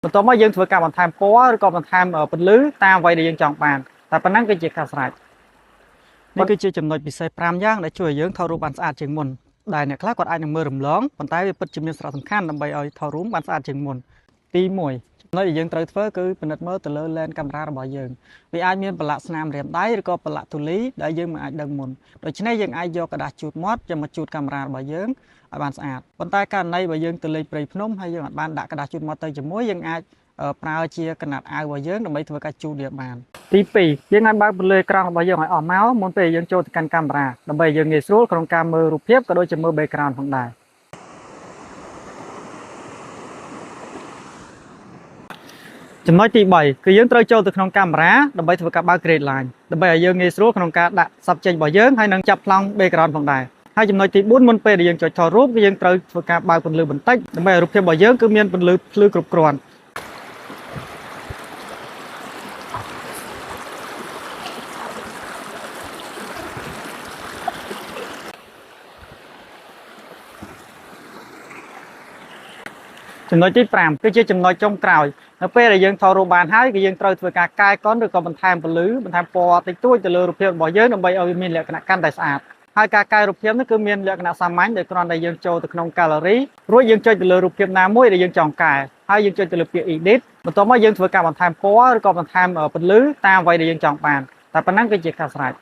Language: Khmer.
បន្ទាប់មកយើងធ្វើការបន្ថែមពណ៌ឬក៏បន្ថែមពន្លឺតាមអ្វីដែលយើងចង់បានតែប៉ុណ្ណឹងគឺជាការស្រេចនេះគឺជាចំណុចពិសេស5យ៉ាងដែលជួយឲ្យយើងថតរូបបានស្អាតជាងមុនដែលអ្នកខ្លះគាត់អាចនឹងមើលរំលងប៉ុន្តែវាពិតជាមានសារៈសំខាន់ដើម្បីឲ្យថតរូបបានស្អាតជាងមុនទី1ចំណុចដែលយើងត្រូវធ្វើគឺពិនិត្យមើលទៅលើឡេនកាមេរ៉ារបស់យើងវាអាចមានប្រឡាក់ស្នាមរាមដៃឬក៏ប្រឡាក់ទូលីដែលយើងមិនអាចដឹងមុនដូច្នេះយើងអាចយកกระดาษជូតមាត់យកមកជូតកាមេរ៉ារបស់យើងឲ្យបានស្អាតប៉ុន្តែករណីបើយើងទៅលេងព្រៃភ្នំហើយយើងអាចបានដាក់กระดาษជូតមាត់ទៅជាមួយយើងអាចប្រើជាកណាត់អាវរបស់យើងដើម្បីធ្វើការជូតវាបានទី2យើងអាចបើកពន្លឺអេក្រង់របស់យើងឲ្យអស់មកមុនពេលយើងចូលទៅកាន់កាមេរ៉ាដើម្បីយើងងាយស្រួលក្នុងការមើលរូបភាពក៏ដូចជាមើល background ផងដែរចំណុចទី3គឺយើងត្រូវចូលទៅក្នុងកាមេរ៉ាដើម្បីធ្វើការបើក grade line ដើម្បីឲ្យយើងងាយស្រួលក្នុងការដាក់ subject របស់យើងហើយនឹងចាប់ប្លង់ background ផងដែរហើយចំណុចទី4មុនពេលដែលយើងចុចថតរូបគឺយើងត្រូវធ្វើការបើកពន្លឺបន្តិចដើម្បីឲ្យរូបភាពរបស់យើងគឺមានពន្លឺភ្លឺគ្រប់គ្រាន់ចំណុចទី5គឺជាចំណុចចុងក្រោយនៅពេលដែលយើងថតរូបបានហើយគឺយើងត្រូវធ្វើការកែកុនឬក៏បន្ថែមពន្លឺបន្ថែមពណ៌តិចតួចទៅលើរូបភាពរបស់យើងដើម្បីឲ្យវាមានលក្ខណៈកាន់តែស្អាតហើយការកែរូបភាពនេះគឺមានលក្ខណៈសាមញ្ញដែលគ្រាន់តែយើងចូលទៅក្នុង gallery រួចយើងចុចទៅលើរូបភាពណាមួយដែលយើងចង់កែហើយយើងចុចទៅលើពាក្យ edit បន្ទាប់មកយើងធ្វើការបន្ថែមពណ៌ឬក៏បន្ថែមពន្លឺតាមអ្វីដែលយើងចង់បានតែប៉ុណ្ណឹងគឺជាការស្រេច